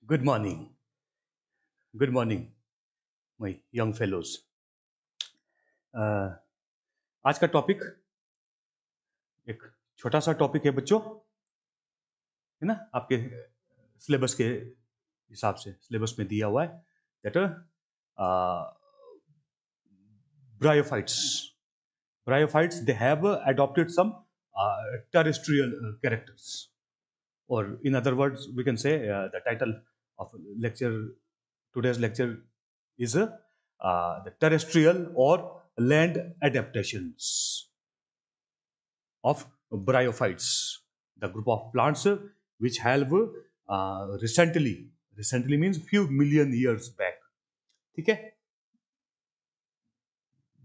Good morning. Good morning, my young fellows. आज का topic एक छोटा सा टॉपिक है बच्चों, है ना? आपके सिलेबस के हिसाब से सिलेबस में दिया हुआ है that bryophytes. Bryophytes, they have adopted some terrestrial characters, or in other words, we can say the title of today's lecture is the terrestrial or land adaptations of bryophytes, the group of plants which have recently means few million years back, ठीक है,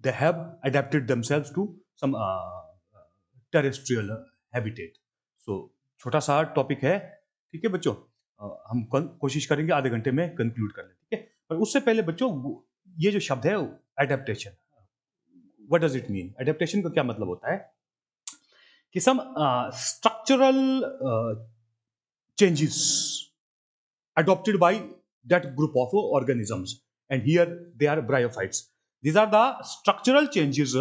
they have adapted themselves to some terrestrial habitat. So छोटा सा topic है, ठीक है बच्चों. हम कोशिश करेंगे आधे घंटे में कंक्लूड कर लें, ठीक है. पर उससे पहले बच्चों, ये जो शब्द है adaptation, what does it mean? Adaptation का क्या मतलब होता है कि some structural changes adopted by that group of organisms, and here they are bryophytes. These are the structural changes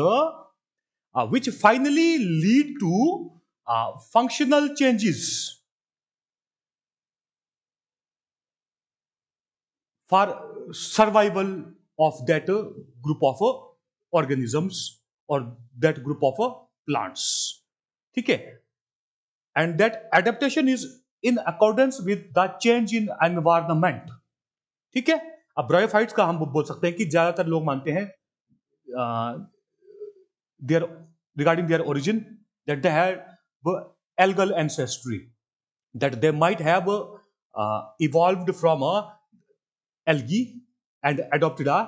which finally lead to functional changes for survival of that group of organisms or that group of plants, ठीक है. And that adaptation is in accordance with the change in environment, ठीक है. अब bryophytes का हम बोल सकते हैं कि ज्यादातर लोग मानते हैं their regarding their origin that they had algal ancestry, that they might have evolved from algae and adopted a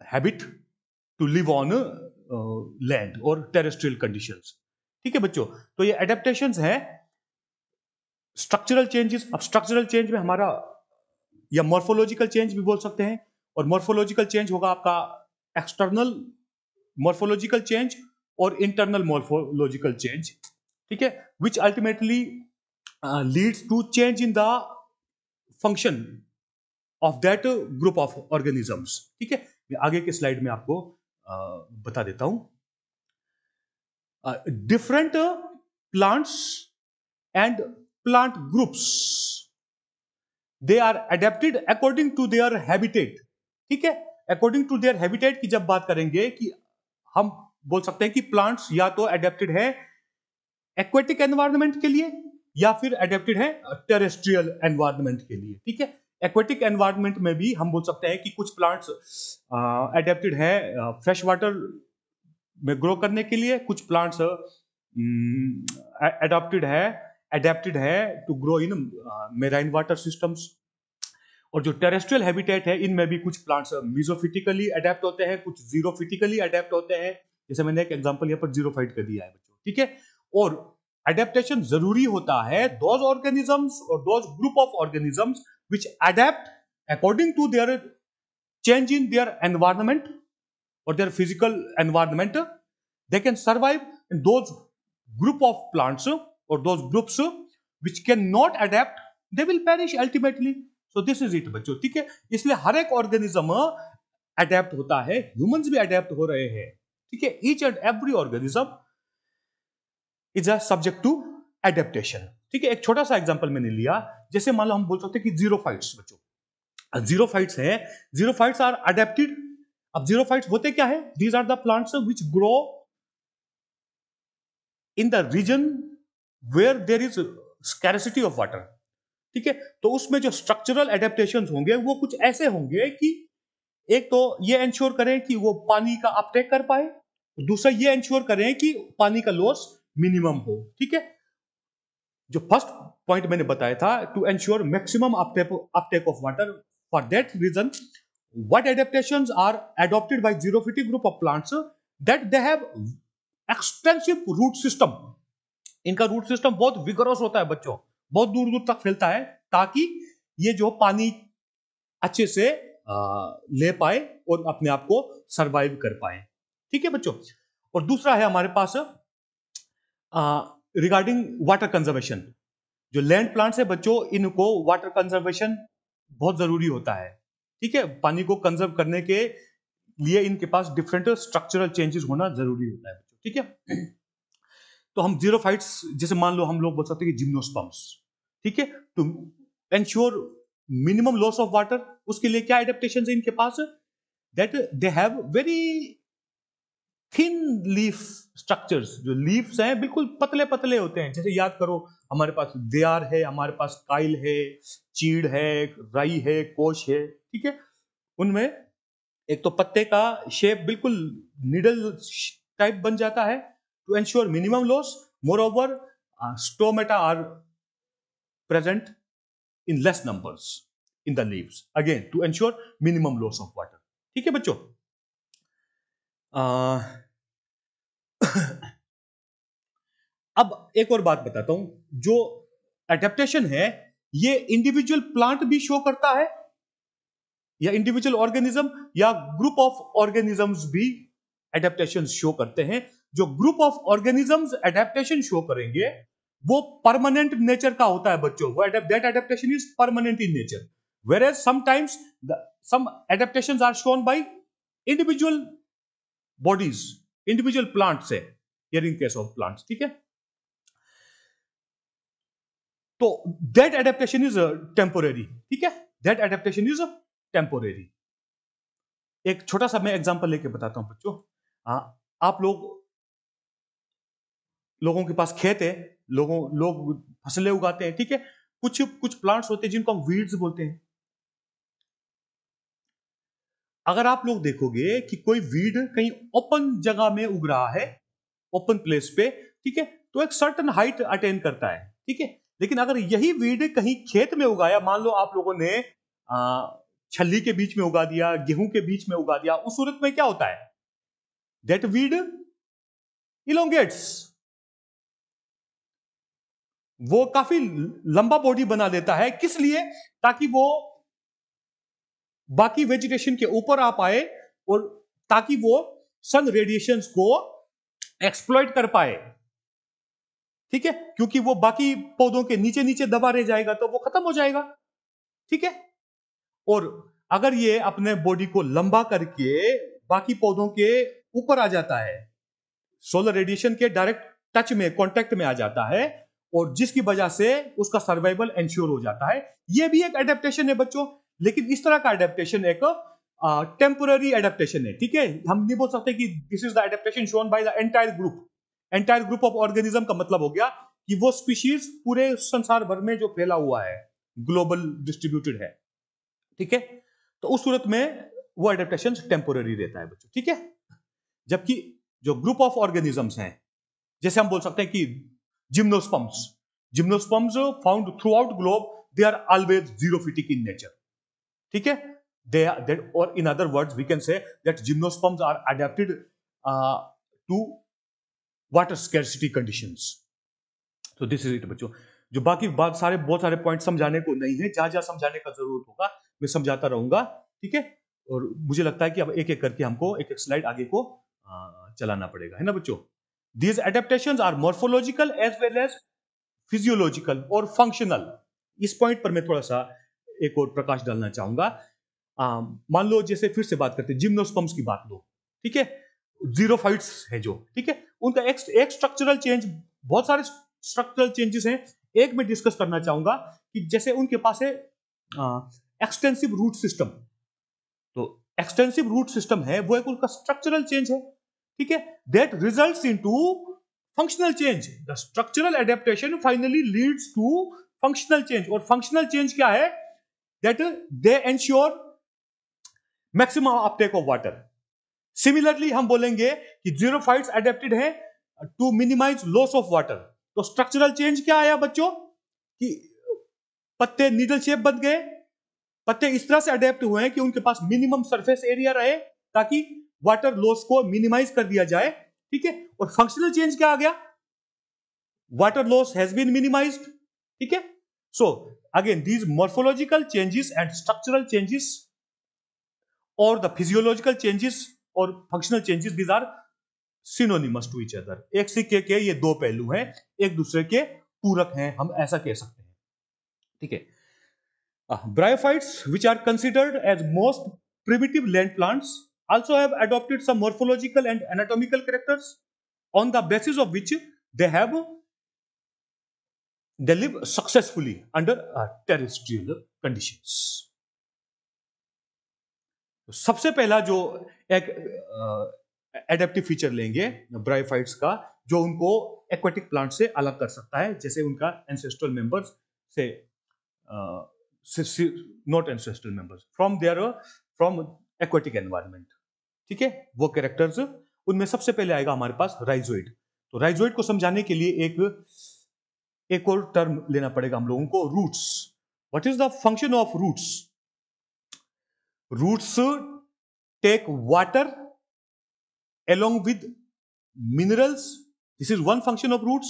habit to live on land or terrestrial conditions, ठीक है बच्चों. तो ये adaptations है, स्ट्रक्चरल चेंजेस. अब स्ट्रक्चरल चेंज में हमारा या मॉर्फोलॉजिकल चेंज भी बोल सकते हैं, और मॉर्फोलॉजिकल चेंज होगा आपका एक्सटर्नल मॉर्फोलॉजिकल चेंज और इंटरनल मॉर्फोलॉजिकल चेंज, ठीक है, which ultimately leads to change in the function of that group of organisms, ठीक है. मैं आगे के स्लाइड में आपको बता देता हूं. Different plants and plant groups, they are adapted according to their habitat, ठीक है. अकॉर्डिंग टू देयर हैबिटेट की जब बात करेंगे कि हम बोल सकते हैं कि प्लांट्स या तो अडेप्टेड है एक्वेटिक एनवायरनमेंट के लिए या फिर अडेप्टेड है टेरेस्ट्रियल एनवायरनमेंट के लिए, ठीक है. एक्वेटिक एनवायरनमेंट में भी हम बोल सकते हैं कि कुछ प्लांट्स अडेप्टेड है फ्रेश वाटर में ग्रो करने के लिए, कुछ प्लांट्स adapted है to grow in marine water systems. और जो टेरेस्ट्रियल हैबिटेट है इनमें भी कुछ प्लांट्स मीजोफिटिकली अडेप्ट होते हैं, कुछ जीरोफिटिकली अडेप्ट होते हैं, जैसे मैंने एक एग्जांपल यहाँ पर जीरोफाइट कर दिया है बच्चों, ठीक है. और अडेप्टेशन जरूरी होता है दोज ऑर्गेनिजम्स और those group of organisms which adapt according to their change in their environment or their physical environment, they can survive. In those group of plants or those groups which cannot adapt, they will perish ultimately. So this is it बच्चों, ठीक है. इसलिए हर एक organism adapt होता है, humans भी adapt हो रहे हैं, ठीक है. Each and every organism is a subject to adaptation, ठीक है. एक छोटा सा एग्जांपल मैंने लिया, जैसे मान लो हम बोल सकते हैं कि जीरोफाइट्स बच्चों, जीरोफाइट्स है, जीरोफाइट्स आर अडेप्टेड. अब जीरोफाइट्स होते क्या है? These are the plants which grow in the region where there is scarcity of water, ठीक है. तो उसमें जो स्ट्रक्चरल एडेप्टेशंस होंगे वो कुछ ऐसे होंगे कि एक तो ये इंश्योर करें कि वो पानी का अपटेक कर पाए, दूसरा ये इंश्योर करें कि पानी का लॉस मिनिमम हो, ठीक है. जो फर्स्ट पॉइंट मैंने बताया था, to ensure maximum uptake of water. For that reason what adaptations are adopted by xerophytic group of plants, that they have extensive root system. इनका रूट सिस्टम बहुत विगरस होता है बच्चों, बहुत दूर दूर तक फैलता है, ताकि ये जो पानी अच्छे से ले पाए और अपने आप को सरवाइव कर पाए, ठीक है बच्चों. और दूसरा है हमारे पास रिगार्डिंग वाटर कंजर्वेशन. जो लैंड प्लांट्स है बच्चों, इनको वाटर कंजर्वेशन बहुत जरूरी होता है, ठीक है, पानी को कंजर्व करने के लिए इनके पास डिफरेंट स्ट्रक्चरल चेंजेस होना जरूरी होता है बच्चों, ठीक है। तो हम जीरोफाइट्स, जैसे मान लो हम लोग बोल सकते हैं कि जिम्नोस्पर्म्स, ठीक है, to ensure minimum loss of water, उसके लिए क्या एडेप्टेशन है इनके पास, that they have very thin leaf structures, जो लीव्स हैं बिल्कुल पतले पतले होते हैं। जैसे याद करो, हमारे पास देयार है, हमारे पास काइल है, चीड़ है, राई है, कोश है, ठीक है, उनमें एक तो पत्ते का शेप बिल्कुल निडल टाइप बन जाता है to ensure minimum loss. Moreover stomata are present in less numbers in the leaves, again to ensure minimum loss of water, ठीक है बच्चों। अब एक और बात बताता हूं, जो एडेप्टेशन है ये इंडिविजुअल प्लांट भी शो करता है, या इंडिविजुअल ऑर्गेनिज्म या ग्रुप ऑफ ऑर्गेनिजम्स भी एडेप्टेशन शो करते हैं। जो group of organisms adaptation show करेंगे वो परमानेंट नेचर का होता है बच्चों, वो that adaptation is permanent in nature, whereas sometimes some adaptations are shown by individual bodies, individual plants है, here in case of plants, ठीक है। तो that adaptation is temporary, ठीक है, that adaptation is temporary। एक छोटा सा मैं एग्जांपल लेके बताता हूं बच्चों। आप लोगों के पास खेत है, लोग फसलें उगाते हैं, ठीक है, कुछ कुछ प्लांट्स होते हैं जिनको हम वीड्स बोलते हैं। अगर आप लोग देखोगे कि कोई वीड कहीं ओपन जगह में उग रहा है, ओपन प्लेस पे, ठीक है, तो एक सर्टन हाइट अटेन करता है, ठीक है, लेकिन अगर यही वीड कहीं खेत में उगाया, मान लो आप लोगों ने छल्ली के बीच में उगा दिया, गेहूं के बीच में उगा दिया, उस सूरत में क्या होता है, दैट वीड इलोंगेट्स, वो काफी लंबा बॉडी बना लेता है, किस लिए, ताकि वो बाकी वेजिटेशन के ऊपर आ पाए और ताकि वो सन रेडिएशंस को एक्सप्लॉइट कर पाए, ठीक है, क्योंकि वो बाकी पौधों के नीचे नीचे दबा रह जाएगा तो वो खत्म हो जाएगा, ठीक है। और अगर ये अपने बॉडी को लंबा करके बाकी पौधों के ऊपर आ जाता है, सोलर रेडिएशन के डायरेक्ट टच में, कांटेक्ट में आ जाता है, और जिसकी वजह से उसका सर्वाइवल एंश्योर हो जाता है, ये भी एक एडेप्टेशन है बच्चों। लेकिन इस तरह का एडेप्टेशन एक टेम्पोररी एडेप्टेशन है, ठीक है, हम नहीं बोल सकते कि this is the adaptation shown by the entire group. Entire group of organism का मतलब हो गया कि वो स्पीशीज पूरे संसार भर में जो फैला हुआ है, ग्लोबल डिस्ट्रीब्यूटेड है, ठीक है, तो उस सूरत में वो एडेप्टेशन टेम्पोररी रहता है बच्चों, ठीक है। जबकि जो ग्रुप ऑफ ऑर्गेनिजम्स हैं, जैसे हम बोल सकते हैं कि gymnosperms found throughout globe, they are always xerophytic in nature, ठीक है, or in other words we can say that gymnosperms are adapted to water scarcity conditions। so this is it बच्चों। जो बाकी बहुत सारे पॉइंट समझाने को नहीं है, जहां जहां समझाने का जरूरत होगा मैं समझाता रहूंगा, ठीक है, और मुझे लगता है कि अब एक एक करके हमको एक एक स्लाइड आगे को चलाना पड़ेगा, है ना बच्चों। These adaptations are morphological as well as physiological और functional। इस पॉइंट पर मैं थोड़ा सा एक और प्रकाश डालना चाहूंगा। मान लो, जैसे फिर से बात करते हैं, जिम्नोस्पर्म्स की बात लो, ठीक है, जीरोफाइट्स है जो, ठीक है, उनका एक स्ट्रक्चरल चेंज, बहुत सारे स्ट्रक्चरल चेंजेस हैं, एक मैं डिस्कस करना चाहूंगा कि जैसे उनके पास है एक्सटेंसिव रूट सिस्टम। तो एक्सटेंसिव रूट सिस्टम है वो एक उनका स्ट्रक्चरल चेंज है, ठीक है, that results into functional change. The structural adaptation finally leads to functional change. और फंक्शनल चेंज क्या है, that they ensure maximum uptake of water. Similarly हम बोलेंगे कि जीरोफाइट्स एडेप्टेड है to minimise loss of water. तो स्ट्रक्चरल चेंज क्या आया बच्चों, कि पत्ते नीडल शेप बन गए, पत्ते इस तरह से अडेप्ट हुए हैं कि उनके पास मिनिमम सरफेस एरिया रहे ताकि वाटर लॉस को मिनिमाइज कर दिया जाए, ठीक है। और फंक्शनल चेंज क्या आ गया, water loss has been minimised, ठीक है। So again these morphological changes and structural changes और द फिजियोलॉजिकल चेंजेस और functional changes, these are synonymous to each other. एक सिक्के के ये दो पहलू हैं, एक दूसरे के पूरक हैं, हम ऐसा कह सकते हैं। ठीक है। Bryophytes, which are considered as most primitive land plants, also have adopted some morphological and anatomical characters on the basis of which they live successfully under terrestrial conditions. तो सबसे पहला जो एक एडेप्टिव फीचर लेंगे ब्रायोफाइट्स का, जो उनको aquatic plant से अलग कर सकता है, जैसे उनका एंसेस्ट्रल मेंबर्स से not ancestral members from aquatic environment. ठीक है, वो कैरेक्टर्स, उनमें सबसे पहले आएगा हमारे पास राइजोइड। तो राइजोइड को समझाने के लिए एक और टर्म लेना पड़ेगा हम लोगों को, roots. What is the function of roots? Roots take water along with minerals. This is one function of roots.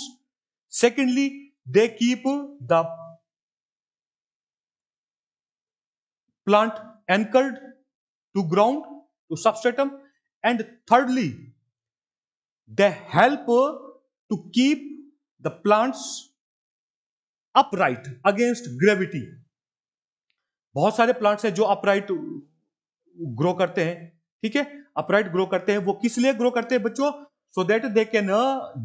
Secondly, they keep the plant anchored to ground, to substratum. And thirdly, they help to keep the plants upright against gravity. बहुत सारे plants हैं जो upright grow करते हैं। ठीक है, upright grow करते हैं। वो किस लिए ग्रो करते हैं बच्चों? सो that they can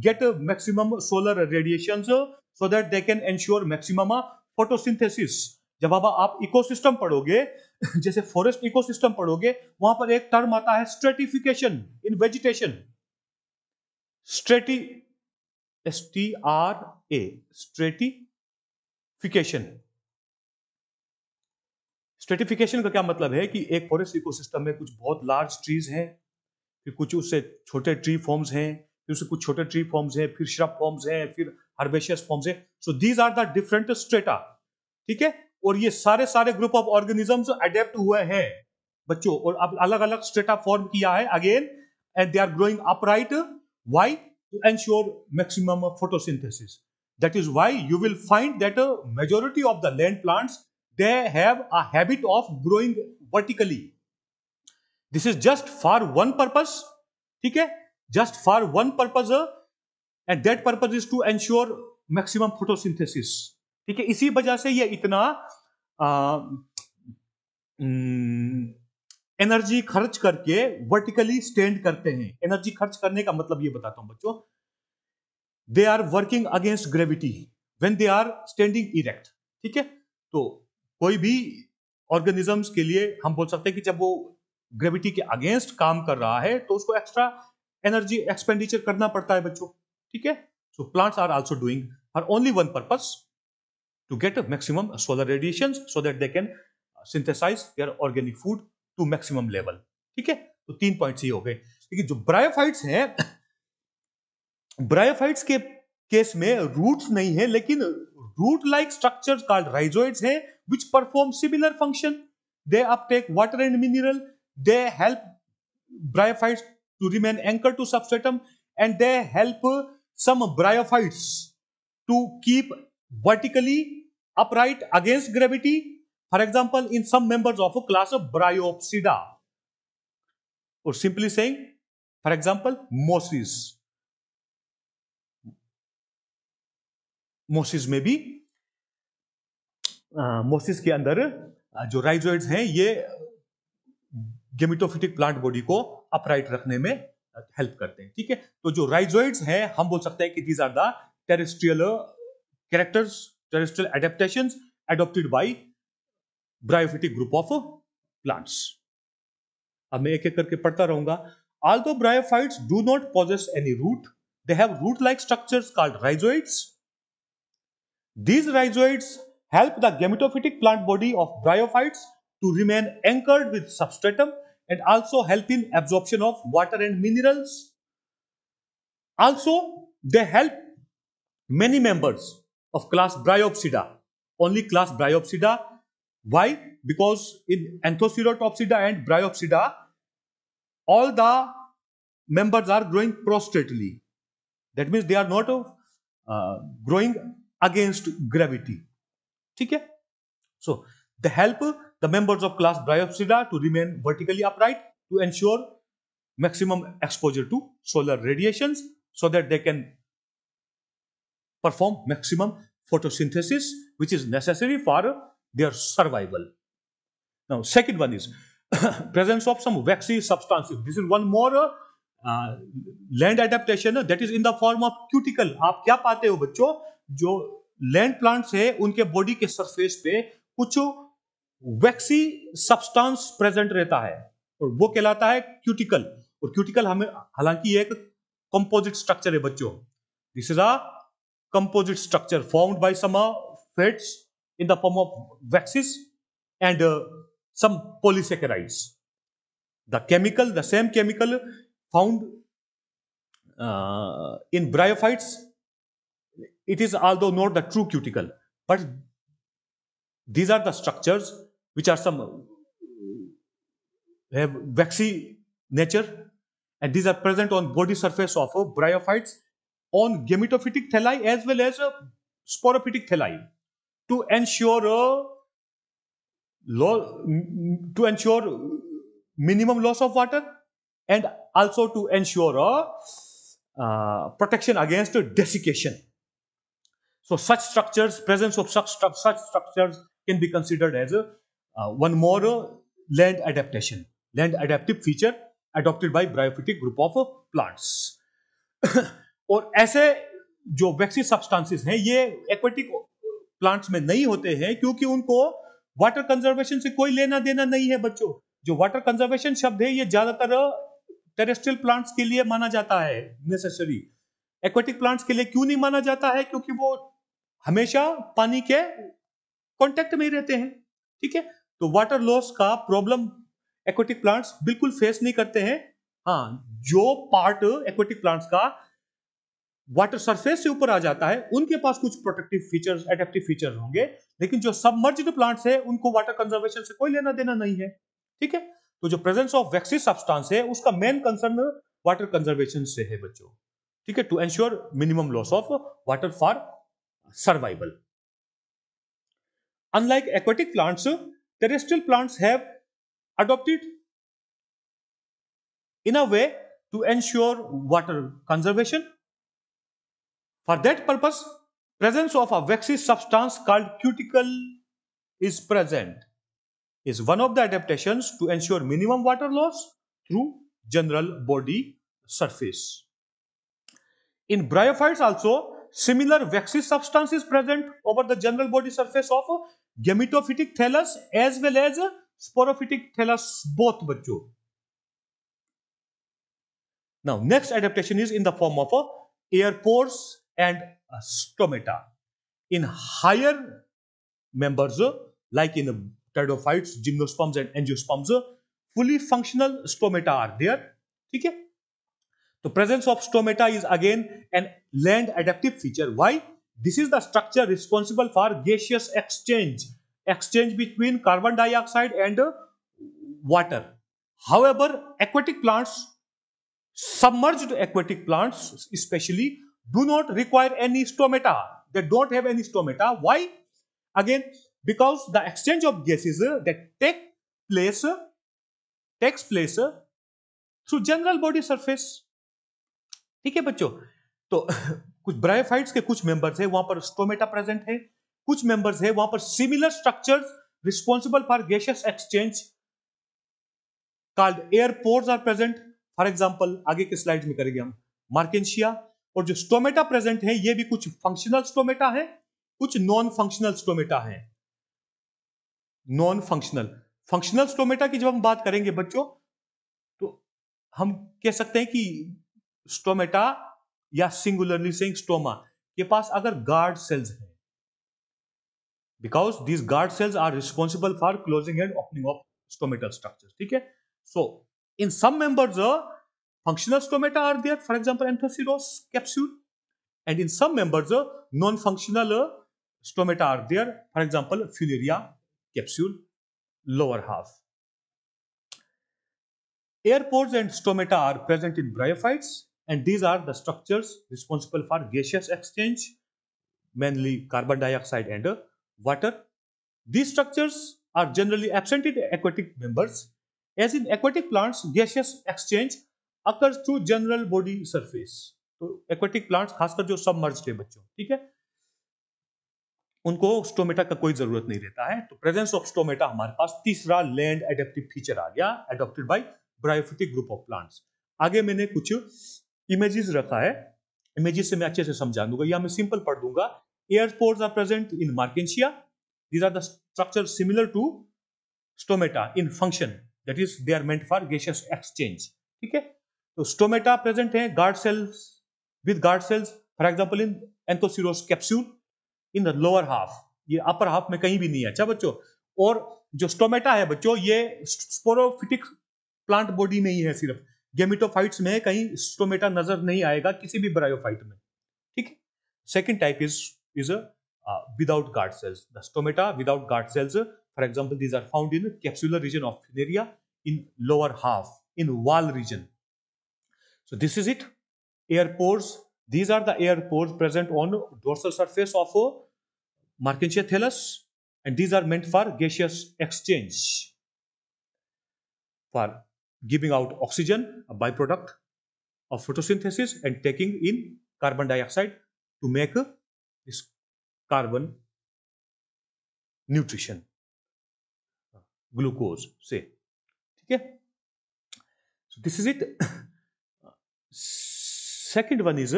get maximum solar radiation, so that they can ensure maximum photosynthesis. जब आप इकोसिस्टम पढ़ोगे जैसे फॉरेस्ट इकोसिस्टम पढ़ोगे, वहां पर एक टर्म आता है स्ट्रेटिफिकेशन इन वेजिटेशन। स्ट्रेटिफिकेशन। स्ट्रेटिफिकेशन का क्या मतलब है कि एक फॉरेस्ट इकोसिस्टम में कुछ बहुत लार्ज ट्रीज हैं, फिर कुछ उससे छोटे ट्री फॉर्म्स हैं, फिर उससे कुछ छोटे ट्री फॉर्म्स हैं, फिर श्रब फॉर्म्स हैं, फिर हर्बेशियस फॉर्म्स हैं। So these are the different strata. ठीक है, और ये सारे ग्रुप ऑफ ऑर्गेनिजम्स अडेप्ट हुए हैं बच्चों, और अब अलग अलग स्ट्रेटा फॉर्म किया है again, and they are growing upright. Why? To ensure maximum photosynthesis. That is why you will find that majority of the land plants, they have a habit of growing vertically. This is just for one purpose. ठीक है, just for one purpose, and that purpose is to ensure maximum photosynthesis. ठीक है, इसी वजह से ये इतना energy खर्च करके वर्टिकली स्टैंड करते हैं। एनर्जी खर्च करने का मतलब ये बताता हूं बच्चों, they are working against gravity when they are standing erect. ठीक है, तो कोई भी ऑर्गेनिजम्स के लिए हम बोल सकते हैं कि जब वो ग्रेविटी के अगेंस्ट काम कर रहा है तो उसको एक्स्ट्रा एनर्जी एक्सपेंडिचर करना पड़ता है बच्चों। ठीक है, so plants are also doing for only one purpose, to get maximum solar radiation, so that they can synthesise their organic food to maximum level. ठीक है, तो 3 पॉइंट्स ये हो गए। लेकिन जो ब्रायोफाइट्स हैं, ब्रायोफाइट्स के केस में रूट्स नहीं है, लेकिन root like structures called rhizoids हैं, which perform similar function. They uptake water and mineral. They help bryophytes to remain anchored to substratum, and they help some bryophytes to keep vertically upright against gravity. For example, in some members of a class of Bryopsida, or simply saying, for example, mosses. Mosses में भी मोसिस के अंदर जो rhizoids हैं, ये gametophytic plant body को upright रखने में हेल्प करते हैं। ठीक है, तो जो राइजोइड्स हैं, हम बोल सकते हैं कि these are the terrestrial characters, terrestrial adaptations adopted by bryophytic group of plants. अब मैं एक एक करके पढ़ता रहूंगा। Although bryophytes do not possess any root, they have root-like structures called rhizoids. These rhizoids help the gametophytic plant body of bryophytes to remain anchored with substratum and also help in absorption of water and minerals. Also, they help many members of class Bryopsida, only class Bryopsida. Why? Because in Anthocerotopsida and Bryopsida, all the members are growing prostately. That means they are not growing against gravity. ठीक है, so they help the members of class Bryopsida to remain vertically upright to ensure maximum exposure to solar radiations, so that they can perform maximum photosynthesis, which is necessary for their survival. Now, second one is presence of some waxy substances. This is one more land adaptation that is in the form of cuticle. आप क्या पाते हो बच्चों, जो land plants है उनके body के surface पे कुछ वैक्सी सब्सटेंस प्रेजेंट रहता है और वो कहलाता है क्यूटिकल. और क्यूटिकल हमें हालांकि एक कंपोजिट स्ट्रक्चर है बच्चों. This is a composite structure formed by some fats in the form of waxes and some polysaccharides. The same chemical found in bryophytes, it is although not the true cuticle, but these are the structures which are some have waxy nature, and these are present on body surface of bryophytes, on gametophytic thalli as well as sporophytic thalli, to ensure minimum loss of water and also to ensure protection against desiccation. So such structures, presence of such structures can be considered as one more land adaptive feature adopted by bryophytic group of plants. और ऐसे जो वैक्सी substances हैं ये aquatic plants में नहीं होते हैं क्योंकि उनको वाटर कंजर्वेशन से कोई लेना देना नहीं है बच्चों. जो वाटर कंजर्वेशन शब्द है ये ज्यादातर टेरेस्ट्रियल प्लांट्स के लिए माना जाता है नेसेसरी. एक्वेटिक प्लांट्स के लिए क्यों नहीं माना जाता है? क्योंकि वो हमेशा पानी के कांटेक्ट में ही रहते हैं. ठीक है, तो वाटर लॉस का प्रॉब्लम एक्वेटिक प्लांट्स बिल्कुल फेस नहीं करते हैं. हाँ, जो पार्ट एक्वेटिक प्लांट्स का वाटर सरफेस से ऊपर आ जाता है उनके पास कुछ प्रोटेक्टिव फीचर्स, एडेप्टिव फीचर्स होंगे, लेकिन जो सबमर्ज्ड प्लांट्स है उनको वाटर कंजर्वेशन से कोई लेना देना नहीं है. ठीक है, तो जो प्रेजेंस ऑफ वैक्सी सब्सटेंस है उसका मेन कंसर्न वाटर कंजर्वेशन से है बच्चों. ठीक है, to ensure minimum loss of water for survival. Unlike aquatic plants, terrestrial plants have adopted in a way to ensure water conservation. For that purpose, presence of a waxy substance called cuticle is present. Is one of the adaptations to ensure minimum water loss through general body surface. In bryophytes also, similar waxy substance is present over the general body surface of gametophytic thallus as well as sporophytic thallus both बच्चों. Now next adaptation is in the form of air pores and stomata. In higher members like in pteridophytes, gymnosperms and angiosperms, fully functional stomata are there. ठीक है, the presence of stomata is again an land adaptive feature. Why? This is the structure responsible for gaseous exchange between carbon dioxide and water. However, aquatic plants, submerged aquatic plants especially, do not require any stomata. They don't have any stomata. Why? Again, because the exchange of gases that takes place through general body surface. ठीक है बच्चों, तो कुछ bryophytes के कुछ members है वहां पर स्टोमेटा प्रेजेंट है, कुछ मेंबर्स है वहां पर similar structures responsible for gaseous exchange called air pores are present. For example आगे के स्लाइड्स में करेंगे हम मार्केंशिया. और जो स्टोमेटा प्रेजेंट है ये भी कुछ फंक्शनल स्टोमेटा है, कुछ नॉन फंक्शनल स्टोमेटा है. फंक्शनल स्टोमेटा की जब हम बात करेंगे बच्चों तो हम कह सकते हैं कि स्टोमेटा या सिंगुलरली सेइंग स्टोमा के पास अगर गार्ड सेल्स हैं, because these guard cells are responsible for closing and opening of stomatal structures. ठीक है, so in some members functional stomata are there, for example Anthoceros capsule, and in some members non-functional stomata are there, for example Funaria capsule lower half. Air pores and stomata are present in bryophytes, and these are the structures responsible for gaseous exchange, mainly carbon dioxide and water. These structures are generally absent in aquatic members. As in aquatic plants, gaseous exchange occurs through general body surface. तो aquatic plants खासकर जो submerged है बच्चों. ठीक है, उनको stomata का कोई जरूरत नहीं रहता है। तो प्रेजेंस ऑफ स्टोमेटा हमारे पास तीसरा लैंड एडेप्टिव फीचर आ गया, adopted by bryophytic group of plants. आगे मैंने कुछ इमेजेस रखा है, इमेजेस से मैं अच्छे से समझा दूंगा या मैं सिंपल पढ़ दूंगा। Air pores are present in Marchantia, these are the structure similar to stomata in function, that is they are meant for gaseous exchange. ठीक है, तो स्टोमेटा प्रेजेंट है guard cells with guard cells, for example in Anthoceros capsule in the lower half, ये upper half में कहीं भी नहीं है। अच्छा बच्चों, और जो स्टोमेटा है बच्चों, ये स्पोरोफिटिक प्लांट बॉडी में ही है, सिर्फ गेमिटोफाइट्स में कहीं स्टोमेटा नजर नहीं आएगा किसी भी ब्रायोफाइट में। ठीक है, second type is without guard cells, the stomata without guard cells, for example these are found in capsular region of Funaria in lower half in wall region. So this is it, air pores. These are the air pores present on dorsal surface of Markensia thallus, and these are meant for gaseous exchange, for giving out oxygen, a byproduct of photosynthesis, and taking in carbon dioxide to make this carbon nutrition, glucose say. ठीक है, so this is it. Second one is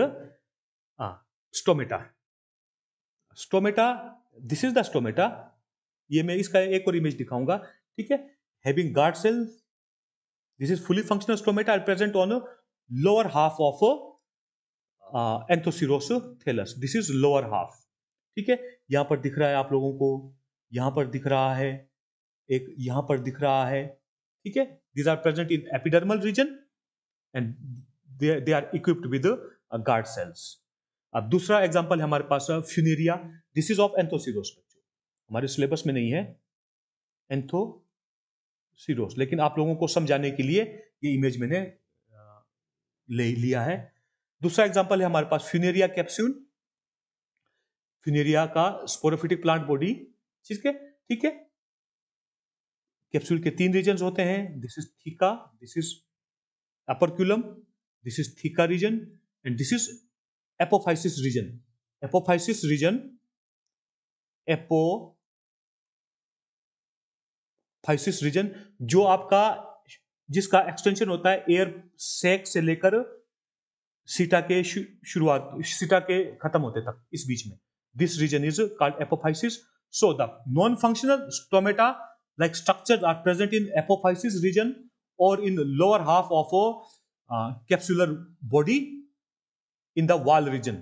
stomata. Stomata, this is the stomata. ये मैं इसका एक और image दिखाऊंगा। ठीक है, having guard cells, this is fully functional stomata are present on lower half of Anthoceros thallus. This is lower half. ठीक है, यहां पर दिख रहा है आप लोगों को, यहां पर दिख रहा है, एक यहां पर दिख रहा है। ठीक है, these are present in epidermal region and they are equipped with guard cells. अब दूसरा एग्जांपल है हमारे पास Funaria, this is of Anthoceros. बच्चों हमारे सिलेबस में नहीं है एंथोसिरोस, लेकिन आप लोगों को समझाने के लिए ये इमेज मैंने ले लिया है। दूसरा एग्जांपल है हमारे पास फ्यूनेरिया कैप्सूल, फ्यूनेरिया का स्पोरोफिटिक प्लांट बॉडी। ठीक है, ठीक है, कैप्सूल के 3 रीजन होते हैं, this is theca, this is operculum, this is theca region, and this is apophysis region. Apophysis region, apophysis region जो आपका, जिसका एक्सटेंशन होता है एयर सैक से लेकर सीटा के शुरुआत, सीटा के खत्म होते तक, इस बीच में this region is called apophysis. So the non-functional stomata like structures are present in apophysis region or in the lower half of capsular body in the wall region.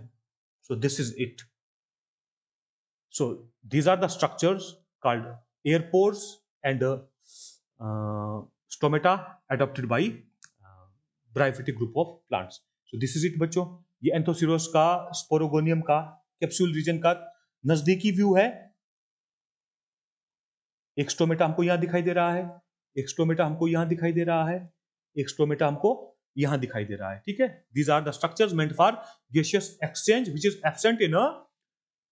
So this is it. So these are the structures called air pores and stomata adopted by bryophytic group of plants. So this is it बच्चों, ये Anthoceros का sporogonium का capsule reason का नजदीकी view है। एक stomata हमको यहां दिखाई दे रहा है, एक स्टोमेटा हमको यहां दिखाई दे रहा है, एक स्टोमेटा हमको यहां दिखाई दे रहा है। ठीक है, these are the structures meant for gaseous exchange which is absent in a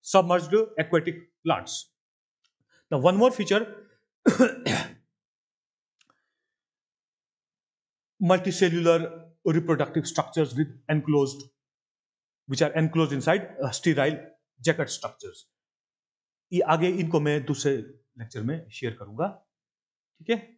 submerged aquatic plants. Now one more feature, multicellular reproductive structures with enclosed, which are enclosed inside sterile jacket structures. ये आगे इनको मैं दूसरे lecture में share करूंगा। ठीक है।